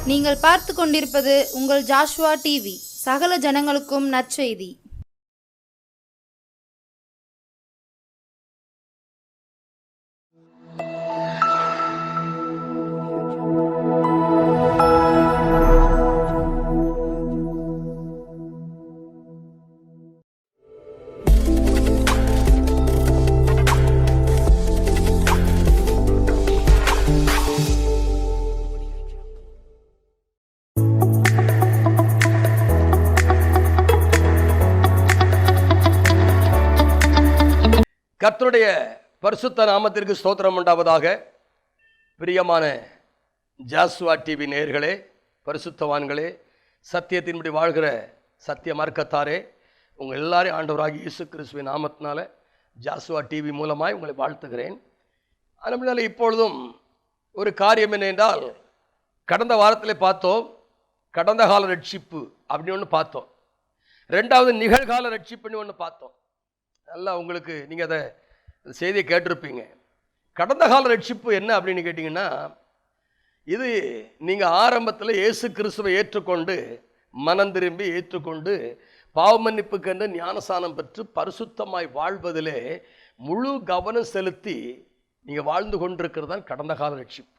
நீங்கள் பார்த்து கொண்டிருப்பது உங்கள் ஜாஷுவா டிவி. சகல ஜனங்களுக்கும் நற்செய்தி. கர்த்தருடைய பரிசுத்த நாமத்திற்கு ஸ்தோத்திரம் உண்டாவதாக. பிரியமான ஜாஷுவா டிவி நேயர்களே, பரிசுத்தவான்களே, சத்தியத்தின்படி வாழ்கிற சத்திய மார்க்கத்தாரே, உங்கள் எல்லாரையும் ஆண்டவராகிய இயேசு கிறிஸ்துவின் நாமத்தினால ஜாஷுவா டிவி மூலமாய் உங்களை வாழ்த்துகிறேன். அதனால இப்பொழுதும் ஒரு காரியம் என்ன என்றால், கடந்த வாரத்தில் பார்த்தோம் கடந்த கால ரட்சிப்பு அப்படின்னு ஒன்று பார்த்தோம். ரெண்டாவது நிகழ்கால ரட்சிப்புன்னு ஒன்று பார்த்தோம். நல்லா உங்களுக்கு நீங்கள் அதை செய்தியை கேட்டிருப்பீங்க. கடந்த கால ரட்சிப்பு என்ன அப்படின்னு கேட்டிங்கன்னா, இது நீங்கள் ஆரம்பத்தில் இயேசு கிறிஸ்துவை ஏற்றுக்கொண்டு மனம் திரும்பி ஏற்றுக்கொண்டு பாவ மன்னிப்புக்கென்று ஞானசானம் பெற்று பரிசுத்தமாய் வாழ்வதிலே முழு கவனம் செலுத்தி நீங்கள் வாழ்ந்து கொண்டிருக்கிறது தான் கடந்த கால ரட்சிப்பு.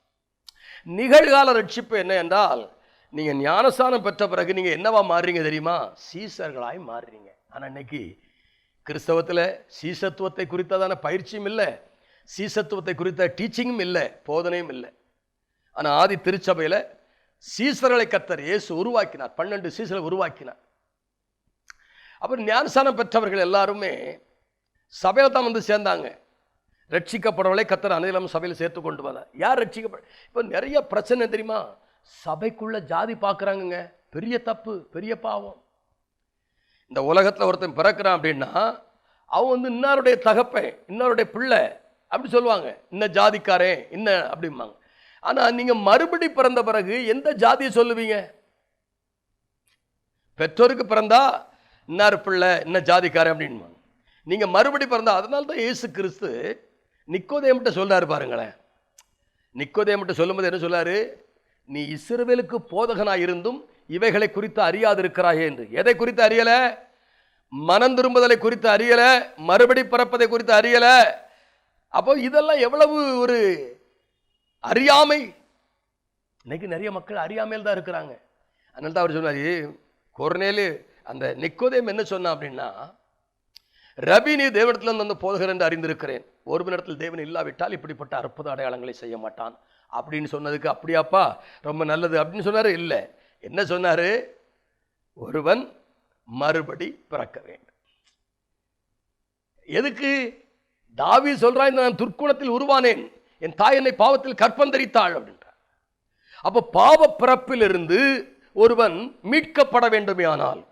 நிகழ்கால ரட்சிப்பு என்ன என்றால், நீங்கள் ஞானசானம் பெற்ற பிறகு நீங்கள் என்னவா மாறுறீங்க தெரியுமா? சீசர்களாய் மாறுறீங்க. ஆனால் இன்னைக்கு கிறிஸ்தவத்தில் சீசத்துவத்தை குறித்ததான பயிற்சியும் இல்லை, சீசத்துவத்தை குறித்த டீச்சிங்கும் இல்லை, போதனையும் இல்லை. ஆனால் ஆதி திருச்சபையில் சீசர்களை கர்த்தர் இயேசு உருவாக்கினார். 12 சீசரை உருவாக்கினார். அப்புறம் ஞானசானம் பெற்றவர்கள் எல்லாருமே சபையில் தான் வந்து சேர்ந்தாங்க. ரட்சிக்கப்படவளை கர்த்தர் அனைவரும் சபையில் சேர்த்து கொண்டு வந்தார். யார் ரட்சிக்கப்பட? இப்போ நிறைய பிரச்சனை தெரியுமா? சபைக்குள்ள ஜாதி பார்க்குறாங்கங்க. பெரிய தப்பு, பெரிய பாவம். இந்த உலகத்தில் ஒருத்தன் பிறக்கிறான் அப்படின்னா அவன் வந்து இன்னாருடைய தகப்பன், இன்னாருடைய பிள்ளை அப்படி சொல்லுவாங்க. இன்ன ஜாதிக்காரன் இன்ன அப்படிம்பாங்க. ஆனால் நீங்கள் மறுபடி பிறந்த பிறகு எந்த ஜாதியை சொல்லுவீங்க? பெற்றோருக்கு பிறந்தா இன்னார் பிள்ளை இன்ன ஜாதிக்காரன் அப்படின்பாங்க. நீங்கள் மறுபடி பிறந்தா, அதனால தான் இயேசு கிறிஸ்து நிக்கோதேம்கிட்ட சொல்றாரு பாருங்களேன். நிக்கோதேம்கிட்ட சொல்லும்போது என்ன சொல்லாரு? நீ இஸ்ரவேலுக்கு போதகனாய் இருந்தும் இவைகளை குறித்து அறியாது இருக்கிறாயே என்று. எதை குறித்து அறியல? மனம் திரும்புதலை குறித்து அறியல, மறுபடி பிறப்பதை குறித்து அறியல. அப்போ இதெல்லாம் எவ்வளவு ஒரு அறியாமை! இன்னைக்கு நிறைய மக்கள் அறியாமையில் தான் இருக்கிறாங்க. அதனால தான் அவர் சொன்னார், கொர்நேலு அந்த நிக்கோதேம் என்ன சொன்னா அப்படின்னா, ரபி நீ தேவனிடத்தில் வந்து போதகர் என்று அறிந்திருக்கிறேன். ஒருவனிடத்தில் தேவன் இல்லாவிட்டால் இப்படிப்பட்ட அற்புத அடையாளங்களை செய்ய மாட்டான் அப்படின்னு சொன்னதுக்கு, அப்படியாப்பா ரொம்ப நல்லது அப்படின்னு சொன்னார். இல்லை, என்ன சொன்னாரு? ஒருவன் மறுபடி பிறக்க வேண்டும். எதுக்கு? தாவீது சொல்றான், நான் துர்க்குணத்தில் உருவானேன், என் தாய் என்னை பாவத்தில் கற்பந்தரித்தாள் அப்படின்றார். அப்ப பாவ பிறப்பிலிருந்து ஒருவன் மீட்கப்பட வேண்டுமே. ஆனால்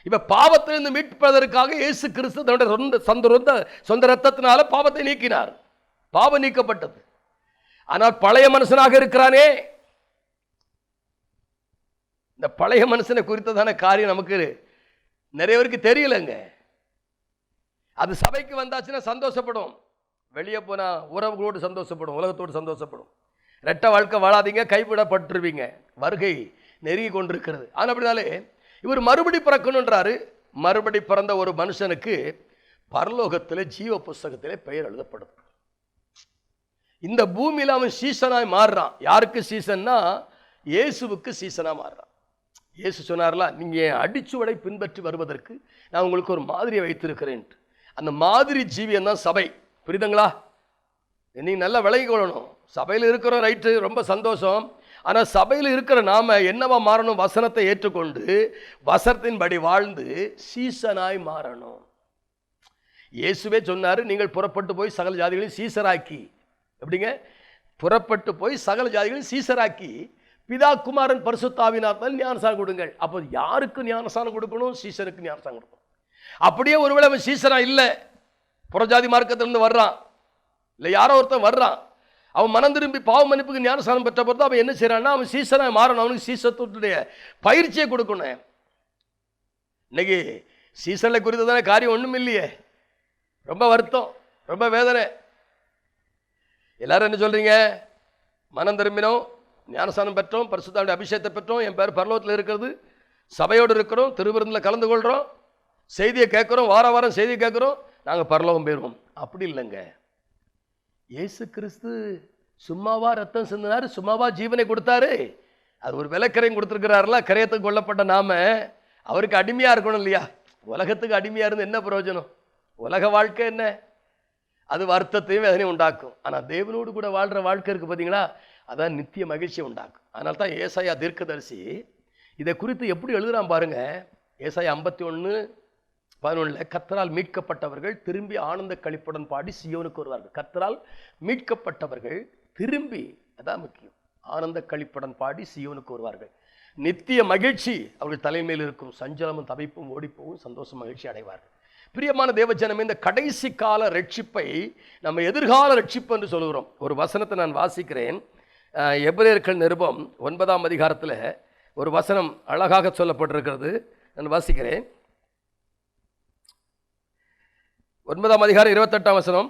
இப்ப பாவத்திலிருந்து மீட்பதற்காக இயேசு கிறிஸ்து தன்னுடைய சொந்த ரத்தத்தினால பாவத்தை நீக்கினார். பாவம் நீக்கப்பட்டது. ஆனால் பழைய மனுஷனாக இருக்கிறானே, இந்த பழைய மனுஷனை குறித்ததான காரியம் நமக்கு நிறைய பேருக்கு தெரியலங்க. அது சபைக்கு வந்தாச்சுன்னா சந்தோஷப்படும், வெளியே போனா உறவுகளோடு சந்தோஷப்படும், உலகத்தோடு சந்தோஷப்படும். ரெட்டை வாழ்க்கை வாழாதீங்க, கைவிடப்பட்டுருவீங்க. வருகை நெருங்கி கொண்டிருக்கிறது. ஆனால் அப்படினாலே இவர் மறுபடி பிறக்கணுன்றாரு. மறுபடி பிறந்த ஒரு மனுஷனுக்கு பரலோகத்தில் ஜீவ புஸ்தகத்திலே பெயர் எழுதப்படுது. இந்த பூமியில் அவன் சீசனாய் மாறுறான். யாருக்கு சீசன்னா? இயேசுவுக்கு சீசனா மாறுறான். இயேசு சொன்னார்ல, நீங்கள் அடிச்சுவடை பின்பற்றி வருவதற்கு நான் உங்களுக்கு ஒரு மாதிரியை வைத்திருக்கிறேன். அந்த மாதிரி ஜீவியம் தான் சபை. புரியுதுங்களா? நீங்கள் நல்லா விலகி கொள்ளணும். சபையில் இருக்கிறோம், ரைட்டு, ரொம்ப சந்தோஷம். ஆனால் சபையில் இருக்கிற நாம என்னவா மாறணும்? வசனத்தை ஏற்றுக்கொண்டு வசனத்தின்படி வாழ்ந்து சீசனாய் மாறணும். இயேசுவே சொன்னார், நீங்கள் புறப்பட்டு போய் சகல ஜாதிகளையும் சீசராக்கி. எப்படிங்க? புறப்பட்டு போய் சகல ஜாதிகளையும் சீசராக்கி பிதா குமாரன் பரிசுத்தாவினால் ஞானசானம் கொடுங்கள். அப்போ யாருக்கு ஞானசானம் கொடுக்கணும்? சீசனுக்கு ஞானசானம் கொடுக்கணும். அப்படியே ஒருவேளை அவன் சீசனா இல்லை, புறஜாதி மார்க்கத்திலிருந்து வர்றான், இல்லை யாரோ ஒருத்தன் வர்றான், அவன் மனம் திரும்பி பாவ மன்னிப்புக்கு ஞானசானம் பெற்ற பொறுத்து அவன் என்ன செய்யறான்னா, அவன் சீசனாக மாறணும். அவனுக்கு சீசத்துடைய பயிற்சியை கொடுக்கணும். இன்னைக்கு சீசனை குறித்ததான காரியம் ஒன்றும் இல்லையே. ரொம்ப வருத்தம், ரொம்ப வேதனை. எல்லாரும் என்ன சொல்றீங்க? மனம் திரும்பினோம், ஞானஸ்நானம் பெற்றோம், பரிசுத்தாவின் அபிஷேகத்தை பெற்றோம், என் பேர் பரலோகத்தில் இருக்கிறது, சபையோடு இருக்கிறோம், திருவிருந்தில் கலந்து கொள்கிறோம், செய்தியை கேட்குறோம், வார வாரம் செய்தியை கேட்குறோம், நாங்கள் பரலோகம் போயிடுவோம். அப்படி இல்லைங்க. இயேசு கிறிஸ்து சும்மாவா ரத்தம் சிந்தினார், சும்மாவா ஜீவனை கொடுத்தாரு? அது ஒரு விலைக்கரையும் கொடுத்துருக்கிறாருல. கரையத்துக்கு கொல்லப்பட்ட நாம அவருக்கு அடிமையாக இருக்கணும் இல்லையா? உலகத்துக்கு அடிமையாக இருந்து என்ன பிரயோஜனம்? உலக வாழ்க்கை என்ன? அது வருத்தத்தையும் வேதனையும் உண்டாக்கும். ஆனால் தேவனோடு கூட வாழ்கிற வாழ்க்கை இருக்குது பார்த்தீங்களா, அதான் நித்திய மகிழ்ச்சியை உண்டாக்கும். அதனால தான் ஏசாயா தீர்க்கதரிசி இதை குறித்து எப்படி எழுதுறான் பாருங்க. ஏசாயா 51:11 கர்த்தரால் மீட்கப்பட்டவர்கள் திரும்பி ஆனந்த களிப்புடன் பாடி சியோனுக்கு வருவார்கள். கர்த்தரால் மீட்கப்பட்டவர்கள் திரும்பி, அதான் முக்கியம், ஆனந்த களிப்புடன் பாடி சியோனுக்கு வருவார்கள். நித்திய மகிழ்ச்சி அவர்கள் தலைமையில் இருக்கும். சஞ்சலமும் தவிப்பும் ஓடிப்போவும் சந்தோஷம் மகிழ்ச்சி அடைவார்கள். பிரியமான தேவஜனமே, இந்த கடைசி கால ரட்சிப்பை நம்ம எதிர்கால ரட்சிப்பு என்று சொல்கிறோம். ஒரு வசனத்தை நான் வாசிக்கிறேன். எபிரேயர்கள் நிருபம் 9ஆம் அதிகாரத்தில் ஒரு வசனம் அழகாக சொல்லப்பட்டிருக்கிறது. நான் வாசிக்கிறேன். 9ஆம் அதிகாரம் 28ஆம் வசனம்.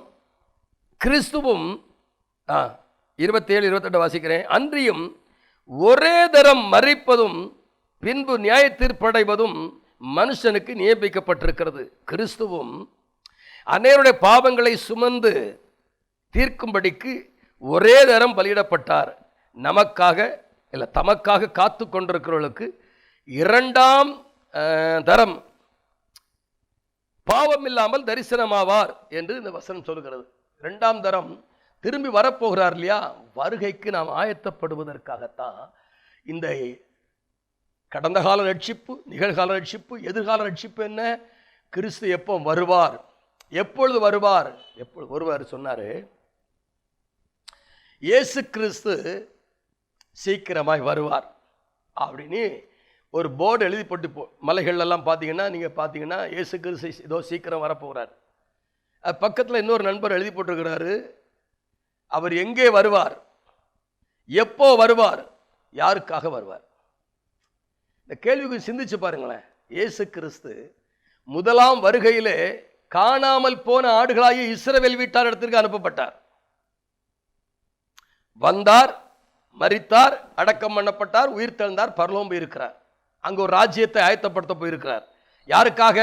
கிறிஸ்துவும் 27-28 வாசிக்கிறேன். அன்றியும் ஒரே தரம் மரிப்பதும் பின்பு நியாய தீர்ப்படைவதும் மனுஷனுக்கு நியமிக்கப்பட்டிருக்கிறது. கிறிஸ்துவும் அநேருடைய பாவங்களை சுமந்து தீர்க்கும்படிக்கு ஒரே தரம் பலியிடப்பட்டார். நமக்காக இல்லை, தமக்காக காத்து கொண்டிருக்கிறவர்களுக்கு 2ஆம் தரம் பாவம் இல்லாமல் தரிசனமாவார் என்று இந்த வசனம் சொல்கிறது. 2ஆம் தரம் திரும்பி வரப்போகிறார் இல்லையா? வருகைக்கு நாம் ஆயத்தப்படுவதற்காகத்தான் இந்த கடந்த கால ரட்சிப்பு, நிகழ்கால ரட்சிப்பு, எதிர்கால ரட்சிப்பு என்ன? கிறிஸ்து எப்போ வருவார், எப்பொழுது வருவார், எப்பொழுது வருவார் சொன்னார். இயேசு கிறிஸ்து சீக்கிரமாய் வருவார் அப்படின்னு ஒரு போர்டு எழுதி போட்டு மலைகள்லாம் பார்த்தீங்கன்னா, நீங்கள் பார்த்தீங்கன்னா இயேசு கிறிஸ்து ஏதோ சீக்கிரம் வரப்போகிறார். அது பக்கத்தில் இன்னொரு நண்பர் எழுதி போட்டிருக்கிறாரு, அவர் எங்கே வருவார், எப்போ வருவார், யாருக்காக வருவார். இந்த கேள்விக்கு சிந்திச்சு பாருங்களேன். இயேசு கிறிஸ்து முதலாம் வருகையிலே காணாமல் போன ஆடுகளாகிய இஸ்ரவேல் வீட்டார் இடத்திற்கு அனுப்பப்பட்டார். வந்தார், மரித்தார், அடக்கம் பண்ணப்பட்டார், உயிர் தெழுந்தார், பரலோகம் போயிருக்கிறார். அங்கே ஒரு ராஜ்யத்தை ஆயத்தப்படுத்த போயிருக்கிறார். யாருக்காக?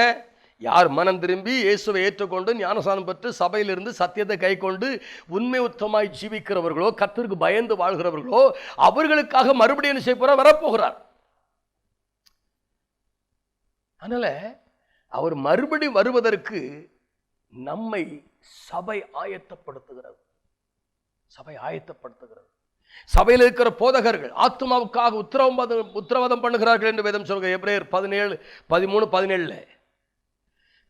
யார் மனம் திரும்பி இயேசுவை ஏற்றுக்கொண்டு ஞானஸ்நானம் பெற்று சபையிலிருந்து சத்தியத்தை கை கொண்டு உண்மை உத்தமாய் ஜீவிக்கிறவர்களோ, கர்த்தருக்கு பயந்து வாழ்கிறவர்களோ, அவர்களுக்காக மறுபடியும் என்ன செய்ய போறார்? வரப்போகிறார். அதனால அவர் மறுபடி வருவதற்கு நம்மை சபை ஆயத்தப்படுத்துகிறது. சபை ஆயத்தப்படுத்துகிறது. சபையில் இருக்கிற போதகர்கள் ஆத்துமாவுக்காக உத்தரவாதம் பண்ணுகிறார்கள் என்று வேதம் சொல்கிறார். எபிரேயர் 17:13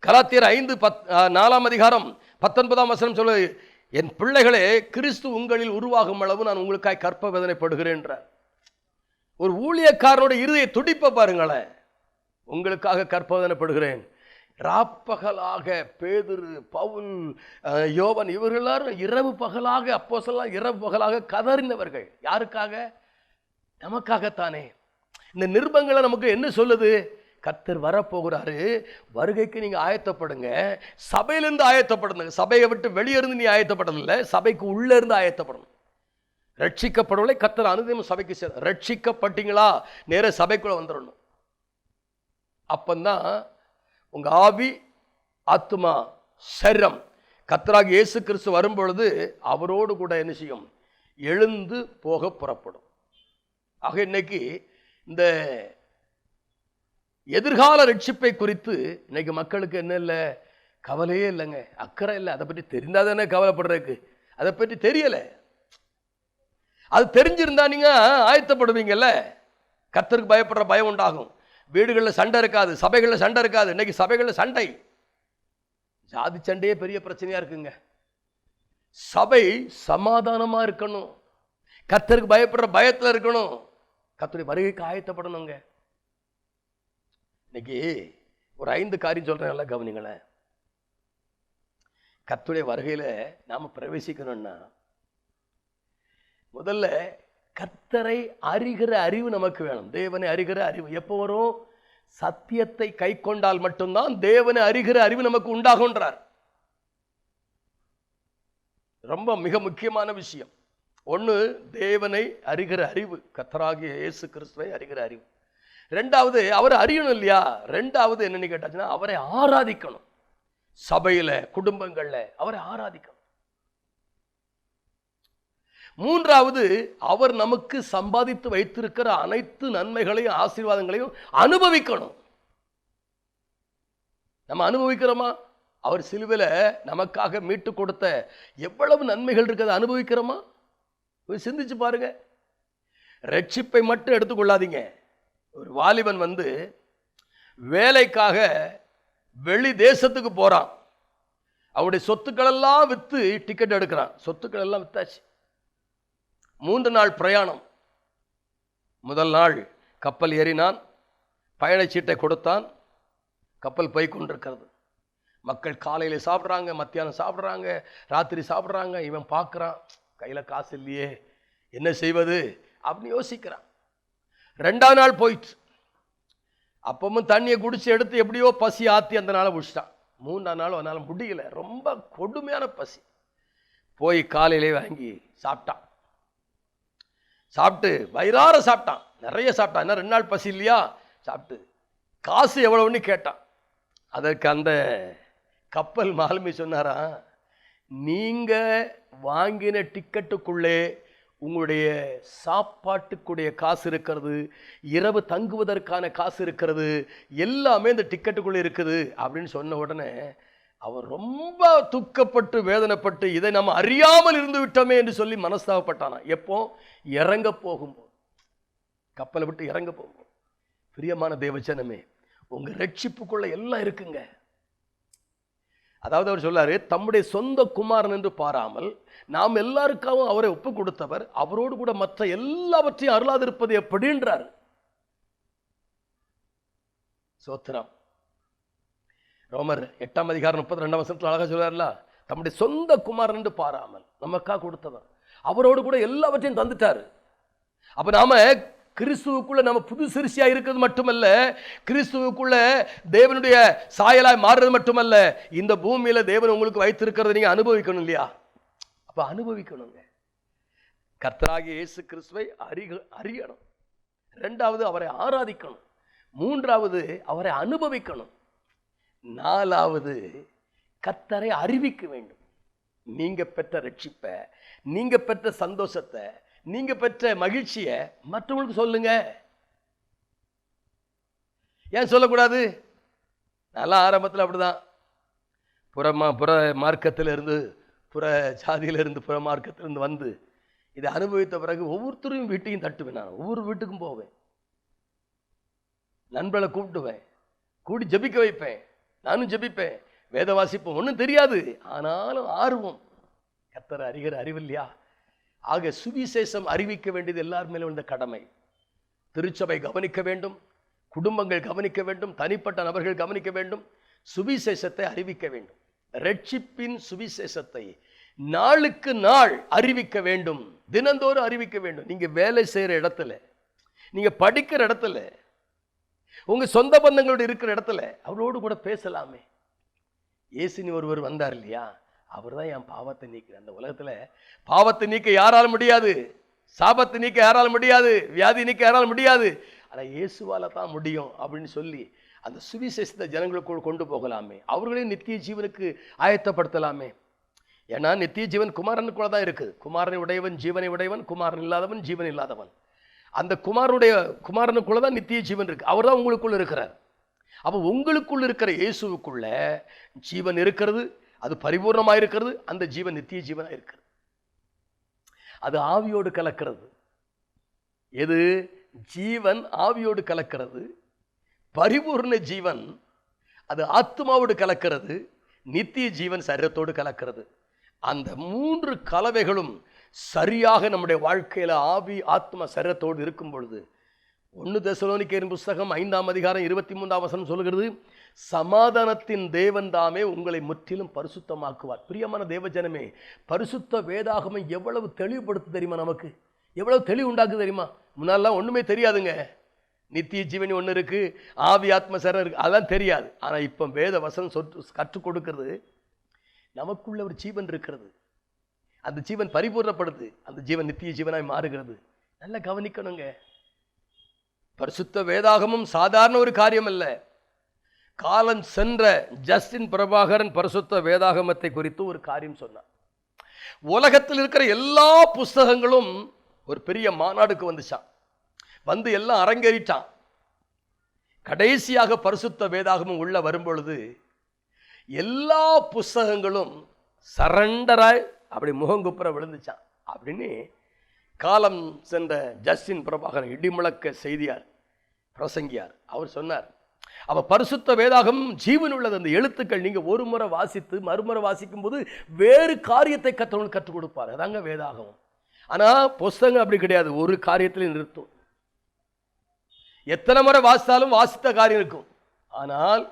கலாத்தியர் 5:4ஆம் அதிகாரம் 19ஆம் வசனம் சொல்லுது, என் பிள்ளைகளே, கிறிஸ்து உங்களில் உருவாகும் அளவு நான் உங்களுக்காக கற்ப வேதனைப்படுகிறேன் என்றார். ஒரு ஊழியக்காரனோட இருதய துடிப்பை பாருங்களேன். உங்களுக்காக கற்பவேதனைப்படுகிறேன். ராப்பகலாக பேதுரு, பவுல், யோவன் இவர்கள் எல்லாரும் இரவு பகலாக, அப்போஸ்தலர் இரவு பகலாக கதறினவர்கள். யாருக்காக? நமக்காகத்தானே. இந்த நிருபங்களை நமக்கு என்ன சொல்லுது? கர்த்தர் வரப்போகிறாரு, வருகைக்கு நீங்க ஆயத்தப்படுங்க. சபையிலிருந்து ஆயத்தப்படுங்க. சபையை விட்டு வெளியிருந்து நீ ஆயத்தப்படல, சபைக்கு உள்ள இருந்து ஆயத்தப்படணும். ரட்சிக்கப்படவில்லை, கர்த்தர் அனுதினமும் சபைக்கு ரட்சிக்கப்பட்டீங்களா, நேர சபைக்குள்ள வந்துடணும். அப்பந்தான் உங்க ஆவி, ஆத்துமா, சரீரம் கர்த்தராகிய இயேசு கிறிஸ்து வரும்பொழுது அவரோடு கூட என்ன செய்யும்? எழுந்து போக புறப்படும். ஆக இன்னைக்கு இந்த எதிர்கால ரட்சிப்பை குறித்து இன்னைக்கு மக்களுக்கு என்ன இல்லை, கவலையே இல்லைங்க, அக்கறை இல்லை. அதை பற்றி தெரிந்தாதானே கவலைப்படுறதுக்கு. அதை பற்றி தெரியலை. அது தெரிஞ்சிருந்தா நீங்க ஆயத்தப்படுவீங்கல்ல. கர்த்தருக்கு பயப்படுற பயம் உண்டாகும். வீடுகளில் சண்டை இருக்காது, சபைகளில் சண்டை இருக்காது. இன்னைக்கு சபைகளில் சண்டை, ஜாதி சண்டையே பெரிய பிரச்சனையா இருக்குங்க. சபை சமாதானமா இருக்கணும், கர்த்தருக்கு பயப்படுற பயத்தில் இருக்கணும், கர்த்தருடைய வருகைக்கு ஆயத்தப்படணுங்க. இன்னைக்கு ஒரு 5 காரியம் சொல்றேன், நல்லா கவனிங்களேன். கர்த்தருடைய வருகையில நாம பிரவேசிக்கணும்னா முதல்ல கர்த்தரை அறிகிற அறிவு நமக்கு வேணும். தேவனை அறிகிற அறிவு எப்போ வரும்? சத்தியத்தை கை கொண்டால் மட்டும்தான் தேவனை அறிகிற அறிவு நமக்கு உண்டாகுன்றார். ரொம்ப மிக முக்கியமான விஷயம். ஒன்று தேவனை அறிகிற அறிவு, கர்த்தராகிய இயேசு கிறிஸ்துவை அறிகிற அறிவு. ரெண்டாவது அவரை அறியணும் இல்லையா? ரெண்டாவது என்னன்னு கேட்டாச்சுன்னா அவரை ஆராதிக்கணும். சபையில குடும்பங்கள்ல அவரை ஆராதிக்கணும். மூன்றாவது அவர் நமக்கு சம்பாதித்து வைத்திருக்கிற அனைத்து நன்மைகளையும் ஆசீர்வாதங்களையும் அனுபவிக்கணும். நம்ம அனுபவிக்கிறோமா? அவர் சிலுவையில் நமக்காக மீட்டு கொடுத்த எவ்வளவு நன்மைகள் இருக்கிறத அனுபவிக்கிறோமா? சிந்திச்சு பாருங்க. ரட்சிப்பை மட்டும் எடுத்துக்கொள்ளாதீங்க. ஒரு வாலிபன் வேலைக்காக வெளி தேசத்துக்கு போறான். அவருடைய சொத்துக்கள் எல்லாம் வித்து டிக்கெட் எடுக்கிறான். சொத்துக்கள் எல்லாம் வித்தாச்சு. 3 நாள் பிரயாணம். முதல் நாள் கப்பல் ஏறினான், பயணச்சீட்டை கொடுத்தான், கப்பல் போய் கொண்டிருக்கிறது. மக்கள் காலையில் சாப்பிட்றாங்க, மத்தியானம் சாப்பிட்றாங்க, ராத்திரி சாப்பிட்றாங்க. இவன் பார்க்குறான், கையில் காசு இல்லையே, என்ன செய்வது அப்படின்னு யோசிக்கிறான். 2ஆவது நாள் போயிட்டு அப்பவும் தண்ணியை குடிச்சு எடுத்து எப்படியோ பசி ஆற்றி அந்த நாளை முடிச்சிட்டான். 3ஆம் நாள் அவனால் முடியல, ரொம்ப கொடுமையான பசி. போய் காலையிலே வாங்கி சாப்பிட்டான். சாப்பிட்டு வயிறார சாப்பிட்டான், நிறைய சாப்பிட்டான். என்ன 2 நாள் பசி இல்லையா? சாப்பிட்டு காசு எவ்வளவுன்னு கேட்டான். அதற்கு அந்த கப்பல் மாலுமி சொன்னாரா, நீங்க வாங்கின டிக்கெட்டுக்குள்ளே உங்களுடைய சாப்பாட்டுக்குடைய காசு இருக்கிறது, இரவு தங்குவதற்கான காசு இருக்கிறது, எல்லாமே இந்த டிக்கெட்டுக்குள்ளே இருக்குது அப்படின்னு சொன்ன உடனே அவர் ரொம்ப துக்கப்பட்டு வேதனைப்பட்டு இதை நம்ம அறியாமல் இருந்து விட்டோமே என்று சொல்லி மனஸ்தாபப்பட்டானா. எப்போ? இறங்க போகும்போது, கப்பலை விட்டு இறங்க போகும்போது. பிரியமான தேவஜனமே, உங்க ரட்சிப்புக்குள்ள எல்லாம் இருக்குங்க. அதாவது அவர் சொல்லாரு, தம்முடைய சொந்த குமாரன் என்று பாராமல் நாம் எல்லாருக்காகவும் அவரை ஒப்பு கொடுத்தவர் அவரோடு கூட மற்ற எல்லாவற்றையும் அருளாதிருப்பது எப்படின்றார். சோத்திரம். ரோமர் 8ஆம் அதிகாரம் 32ஆம் வசனத்தில் அழகா சொல்றாருல, தம்முடைய சொந்த குமாரன் என்று பாராமல் நமக்காக கொடுத்தவர் அவரோடு கூட எல்லாவற்றையும் தந்துட்டாரு. அப்ப நாம கிறிஸ்துவுக்குள்ள நம்ம புது சிறுசியா இருக்கிறது மட்டுமல்ல, கிறிஸ்துவுக்குள்ள தேவனுடைய சாயலாய் மாறுறது மட்டுமல்ல, இந்த பூமியில தேவன் உங்களுக்கு வைத்திருக்கிறத நீங்க அனுபவிக்கணும் இல்லையா? அப்ப அனுபவிக்கணுங்க. கர்த்தராகிய இயேசு கிறிஸ்துவை அறியணும். 2வது அவரை ஆராதிக்கணும். 3வது அவரை அனுபவிக்கணும். 4வது கர்த்தரை அறிவிக்க வேண்டும். நீங்க பெற்ற ரட்சிப்பை, நீங்க பெற்ற சந்தோஷத்தை, நீங்க பெற்ற மகிழ்ச்சியை மற்றவங்களுக்கு சொல்லுங்க. ஏன் சொல்லக்கூடாது? நல்லா ஆரம்பத்தில் அப்படிதான் புற மார்க்கத்திலிருந்து, புற ஜாதியிலிருந்து, புற மார்க்கத்திலிருந்து வந்து இதை அனுபவித்த பிறகு ஒவ்வொருத்தரும் வீட்டையும் தட்டுவேன். நான் ஒவ்வொரு வீட்டுக்கும் போவேன், நண்பர்களை கூப்பிட்டுவேன், கூடி ஜபிக்க வைப்பேன், நானும் ஜபிப்பேன், வேத வாசிப்போம். ஒன்றும் தெரியாது, ஆனாலும் ஆர்வம். கர்த்தரை அறிகிற அறிவு இல்லையா? ஆக சுவிசேஷம் அறிவிக்க வேண்டியது எல்லார் மேலும் இந்த கடமை. திருச்சபை கவனிக்க வேண்டும், குடும்பங்கள் கவனிக்க வேண்டும், தனிப்பட்ட நபர்கள் கவனிக்க வேண்டும், சுவிசேஷத்தை அறிவிக்க வேண்டும். ரட்சிப்பின் சுவிசேஷத்தை நாளுக்கு நாள் அறிவிக்க வேண்டும், தினந்தோறும் அறிவிக்க வேண்டும். நீங்க வேலை செய்யற இடத்துல, நீங்க படிக்கிற இடத்துல, உங்க சொந்த பந்தங்களோடு இருக்கிற இடத்துல அவரோடு கூட பேசலாமே. இயேசுனி ஒருவர் வந்தார் இல்லையா? அவர் தான் என் பாவத்தை நீக்க. அந்த உலகத்துல பாவத்தை நீக்க யாரால முடியாது, சாபத்தை நீக்க யாரால முடியாது, வியாதி நீக்க யாரால முடியாது, ஆனா இயேசுவால தான் முடியும் அப்படின்னு சொல்லி அந்த சுவிசேஷத்தை ஜனங்களுக்குள் கொண்டு போகலாமே. அவர்களையும் நித்திய ஜீவனுக்கு ஆயத்தப்படுத்தலாமே. ஏன்னா நித்திய ஜீவன் குமாரனுக்குள்ள தான் இருக்குது. குமாரனை உடையவன் ஜீவனை உடையவன், குமாரன் இல்லாதவன் ஜீவன் இல்லாதவன். அந்த குமாரனுக்குள்ள தான் நித்திய ஜீவன் இருக்கு. அவர் தான் உங்களுக்குள்ள இருக்கிறார். அப்போ உங்களுக்குள்ள இருக்கிற இயேசுவுக்குள்ள ஜீவன் இருக்கிறது, அது பரிபூர்ணமாக இருக்கிறது. அந்த ஜீவன் நித்திய ஜீவனாக இருக்கிறது. அது ஆவியோடு கலக்கிறது. எது? ஜீவன் ஆவியோடு கலக்கிறது. பரிபூர்ண ஜீவன் அது ஆத்மாவோடு கலக்கிறது. நித்திய ஜீவன் சரீரத்தோடு கலக்கிறது. அந்த 3 கலவைகளும் சரியாக நம்முடைய வாழ்க்கையில ஆவி ஆத்மா சரீரத்தோடு இருக்கும் பொழுது 1 தெசலோனிக்கேயரின் புஸ்தகம் 5ஆம் அதிகாரம் 23ஆம் வசனம் சொல்கிறது, சமாதானத்தின் தேவன் தாமே உங்களை முற்றிலும் பரிசுத்தமாக்குவார். பிரியமான தேவஜனமே, பரிசுத்த வேதாகமம் எவ்வளவு தெளிவுபடுத்து தெரியுமா? நமக்கு எவ்வளவு தெளிவு உண்டாக்கு தெரியுமா? முன்னாலாம் ஒண்ணுமே தெரியாதுங்க. நித்திய ஜீவனி ஒன்று இருக்கு, ஆவி ஆத்ம சரீரம் இருக்கு, அதெல்லாம் தெரியாது. ஆனா இப்ப வேத வசனம் கற்றுக் கொடுக்கிறது, நமக்குள்ள ஒரு ஜீவன் இருக்கிறது. அந்த ஜீவன் பரிபூர்ணப்படுது, அந்த ஜீவன் நித்திய ஜீவனாய் மாறுகிறது. நல்லா கவனிக்கணுங்க. பரிசுத்த வேதாகமும் சாதாரண ஒரு காரியம் அல்ல. காலம் சென்ற ஜஸ்டின் பிரபாகரன் பரிசுத்த வேதாகமத்தை குறித்து ஒரு காரியம் சொன்னார். உலகத்தில் இருக்கிற எல்லா புஸ்தகங்களும் ஒரு பெரிய மாநாடுக்கு வந்துச்சான், வந்து எல்லாம் அரங்கேறிட்டான். கடைசியாக பரிசுத்த வேதாகமும் உள்ள வரும்பொழுது எல்லா புஸ்தகங்களும் சரண்டராய் அப்படி முகங்குப்புற விழுந்துச்சான் அப்படின்னு காலம் சென்ற ஜஸ்டின் பிரபாகரன் இடிமுழக்க செய்தியார் பிரசங்கியார் அவர் சொன்னார். அவ பரிசுத்த வேதாகம் ஜீவன் உள்ளது. அந்த எழுத்துக்கள் நீங்க ஒரு முறை வாசித்து மறுமுறை வாசிக்கும் போது வேறு காரியத்தை கற்றவங்களுக்கு கற்றுக் கொடுப்பார். அதாங்க வேதாகம். ஆனா புஸ்தகம் அப்படி கிடையாது, ஒரு காரியத்தில் நிறுத்தும். எத்தனை முறை வாசித்தாலும் வாசித்த காரியம் இருக்கும். ஆனால்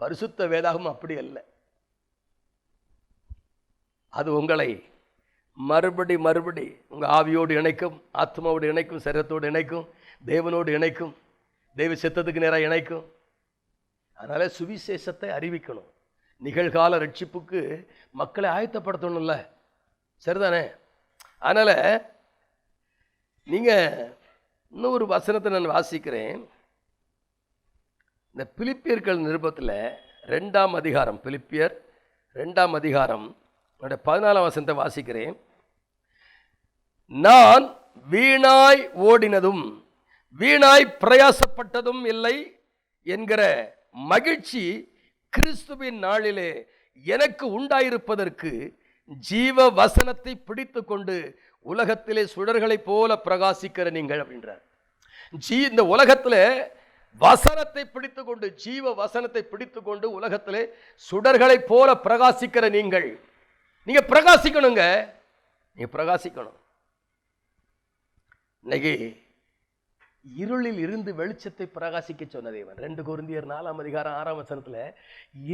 பரிசுத்த வேதாகம் அப்படி அல்ல. அது உங்களை மறுபடி உங்க ஆவியோடு இணைக்கும், ஆத்மாவோடு இணைக்கும், சரீரத்தோடு இணைக்கும், தேவனோடு இணைக்கும், தெய்வ சித்தத்துக்கு நேராக இணைக்கும். அதனால சுவிசேஷத்தை அறிவிக்கணும். நிகழ்கால ரட்சிப்புக்கு மக்களை ஆயத்தப்படுத்தணும்ல, சரிதானே? அதனால நீங்க இன்னொரு வசனத்தை நான் வாசிக்கிறேன். இந்த பிலிப்பியர்கள் நிருபத்தில் 2ஆம் அதிகாரம், பிலிப்பியர் 2ஆம் அதிகாரம் 14ஆம் வசனத்தை வாசிக்கிறேன். நான் வீணாய் ஓடினதும் வீணாய் பிரயாசப்பட்டதும் இல்லை என்கிற மகிழ்ச்சி கிறிஸ்துவின் நாளிலே எனக்கு உண்டாயிருப்பதற்கு ஜீவ வசனத்தை பிடித்து கொண்டு உலகத்திலே சுடர்களைப் போல பிரகாசிக்கிற நீங்கள் அப்படின்றார். இந்த உலகத்தில் வசனத்தை பிடித்து கொண்டு, ஜீவ வசனத்தை பிடித்து கொண்டு உலகத்திலே சுடர்களைப் போல பிரகாசிக்கிற நீங்க பிரகாசிக்கணுங்க. நீங்க பிரகாசிக்கணும். இன்னைக்கு இருளில் இருந்து வெளிச்சத்தை பிரகாசிக்க சொன்ன தேவன் 2 கொரிந்தியர் 4ஆம் அதிகாரம் 6ஆம் வசனத்தில்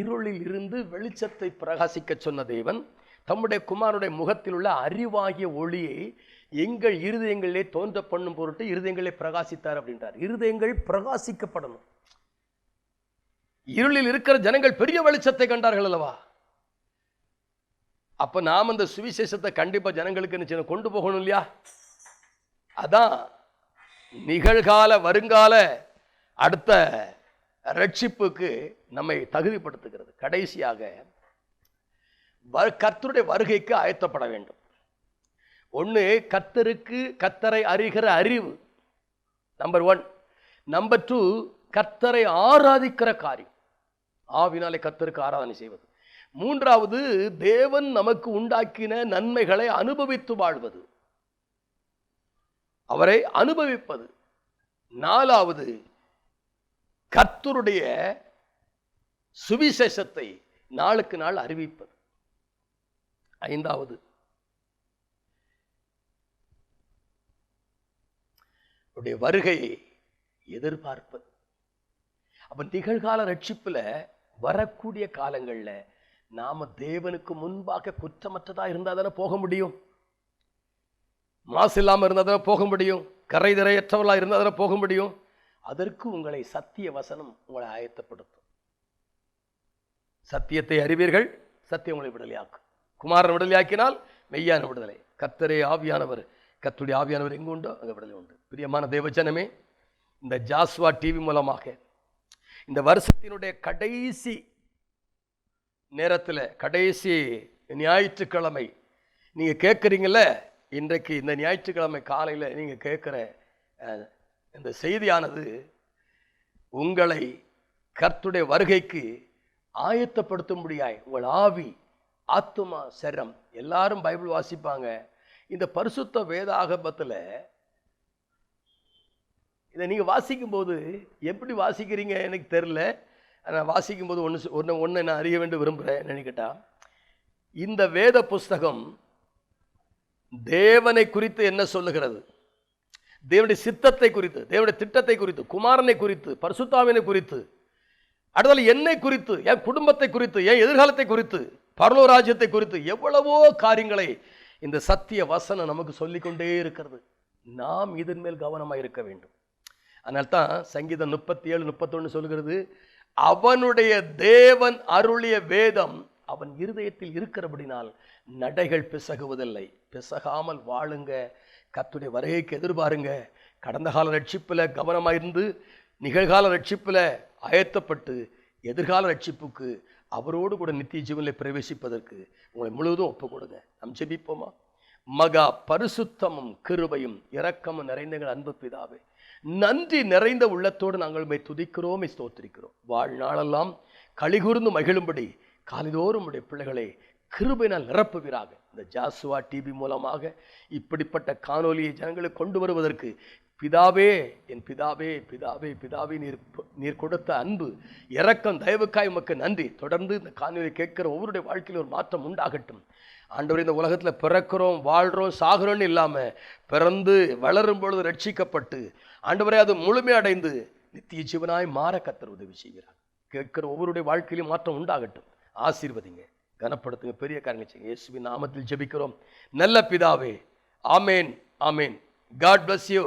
இருளில் இருந்து வெளிச்சத்தை பிரகாசிக்க சொன்ன தேவன் தம்முடைய குமாரனுடைய முகத்தில் உள்ள அறிவாகிய ஒளியை எங்கள் இருதயங்களிலே தோன்ற பண்ணும் பொருட்டு இருதயங்களே பிரகாசித்தார் அப்படின்றார். இருதயங்கள் பிரகாசிக்கப்படணும். இருளில் இருக்கிற ஜனங்கள் பெரிய வெளிச்சத்தை கண்டார்கள் அல்லவா? அப்ப நாம் அந்த சுவிசேஷத்தை கண்டிப்பா ஜனங்களுக்கு கொண்டு போகணும் இல்லையா? அதான் நிகழ்கால வருங்கால அடுத்த ரட்சிப்புக்கு நம்மை தகுதிப்படுத்துகிறது. கடைசியாக கர்த்தருடைய வருகைக்கு ஆயத்தப்பட வேண்டும். ஒன்று, கர்த்தரை அறிகிற அறிவு, நம்பர் 1. நம்பர் 2, கர்த்தரை ஆராதிக்கிற காரியம், ஆவினாலே கர்த்தருக்கு ஆராதனை செய்வது. 3வது, தேவன் நமக்கு உண்டாக்கின நன்மைகளை அனுபவித்து வாழ்வது, அவரை அனுபவிப்பது. 4வது, கர்த்தருடைய சுவிசேஷத்தை நாளுக்கு நாள் அறிவிப்பது. 5வது, அவருடைய வருகையை எதிர்பார்ப்பது. அப்ப நிகழ்கால ரட்சிப்புல வரக்கூடிய காலங்கள்ல நாம தேவனுக்கு முன்பாக குற்றமற்றதா இருந்தா தானே போக முடியும். மாசு இல்லாம இருந்தா தானே போக முடியும். கரை திரையற்றவர்களா இருந்தா தானே போக முடியும். அதற்கு உங்களை சத்திய வசனம் உங்களை ஆயத்தப்படுத்தும். சத்தியத்தை அறிவீர்கள், சத்தியம் உங்களை விடுதலையாக்கும். குமாரன் விடுதலையாக்கினால் மெய்யான விடுதலை. கர்த்தரே ஆவியானவர், கர்த்தருடைய ஆவியானவர் எங்கு உண்டோ அங்கே விடுதலை உண்டு. பிரியமான தேவஜனமே, இந்த ஜாஸ்வா டிவி மூலமாக இந்த வருஷத்தினுடைய கடைசி நேரத்தில், கடைசி ஞாயிற்றுக்கிழமை நீங்கள் கேட்குறீங்கள, இன்றைக்கு இந்த ஞாயிற்றுக்கிழமை காலையில் நீங்கள் கேட்குற இந்த செய்தியானது உங்களை கர்த்தருடைய வருகைக்கு ஆயத்தப்படுத்தும்படியாய் உங்கள் ஆவி, ஆத்துமா, சரம் எல்லாரும் பைபிள் வாசிப்பாங்க. இந்த பரிசுத்த வேதாகமத்தில் இதை நீங்கள் வாசிக்கும்போது எப்படி வாசிக்கிறீங்க எனக்கு தெரில. நான் வாசிக்கும்போது ஒன்று நான் அறிய வேண்டும் விரும்புகிறேன். நினைக்கிட்டா, இந்த வேத புஸ்தகம் தேவனை குறித்து என்ன சொல்லுகிறது, தேவனுடைய சித்தத்தை குறித்து, தேவனுடைய திட்டத்தை குறித்து, குமாரனை குறித்து, பரிசுத்தாவினை குறித்து, அடுத்தது என்னை குறித்து, என் குடும்பத்தை குறித்து, என் எதிர்காலத்தை குறித்து, பரலோக ராஜ்யத்தை குறித்து எவ்வளவோ காரியங்களை இந்த சத்திய வசனம் நமக்கு சொல்லிக்கொண்டே இருக்கிறது. நாம் இதன் மேல் கவனமாக இருக்க வேண்டும். அதனால்தான் சங்கீதம் 37:31 சொல்கிறது, அவனுடைய தேவன் அருளிய வேதம் அவன் இருதயத்தில் இருக்கிறபடினால் நடைகள் பிசகுவதில்லை. பிசகாமல் வாழுங்க. கர்த்தருடைய வருகைக்கு எதிர்பாருங்க. கடந்த கால ரட்சிப்பில் கவனமாயிருந்து நிகழ்கால ரட்சிப்பில் ஆயத்தப்பட்டு எதிர்கால ரட்சிப்புக்கு அவரோடு கூட நித்திய ஜீவனில் பிரவேசிப்பதற்கு உங்களை முழுவதும் ஒப்பு கொடுங்க. நாம் ஜெபிப்போமா? மகா பரிசுத்தமும் கிருபையும் இரக்கமும் நிறைந்த அன்பு பிதாவே, நன்றி நிறைந்த உள்ளத்தோடு நாங்கள் உம்மை துதிக்கிறோம், ஸ்தோத்திரிக்கிறோம். வாழ்நாளெல்லாம் களிகூர்ந்து மகிழும்படி காலைதோறும் உடைய பிள்ளைகளை கிருபையினால் நிரப்புவீராக. இந்த ஜாசுவா டிவி மூலமாக இப்படிப்பட்ட காணொலியை ஜனங்களுக்கு கொண்டு வருவதற்கு பிதாவே, என் பிதாவே, பிதாவே, பிதாவே, நீர் கொடுத்த அன்பு இரக்கம் தயவுக்காய் உமக்கு நன்றி. தொடர்ந்து இந்த காணொலியை கேட்கிற ஒவ்வொருடைய வாழ்க்கையில் ஒரு மாற்றம் உண்டாகட்டும். ஆண்டவரே, இந்த உலகத்தில் பிறக்கிறோம், வாழ்கிறோம், சாகிறோன்னு இல்லாமல் பிறந்து வளரும் பொழுது ரட்சிக்கப்பட்டு ஆண்டவரே அது முழுமையடைந்து நித்திய ஜீவனாய் மாற கர்த்தர் உதவி செய்கிறார். கேட்கிற ஒவ்வொருடைய வாழ்க்கையிலும் மாற்றம் உண்டாகட்டும். ஆசீர்வதிங்க, கனப்படுத்துங்க, பெரிய காரியங்களை செய்யுங்க. இயேசுவின் நாமத்தில் ஜெபிக்கிறோம் நல்ல பிதாவே. ஆமேன், ஆமேன். God bless you.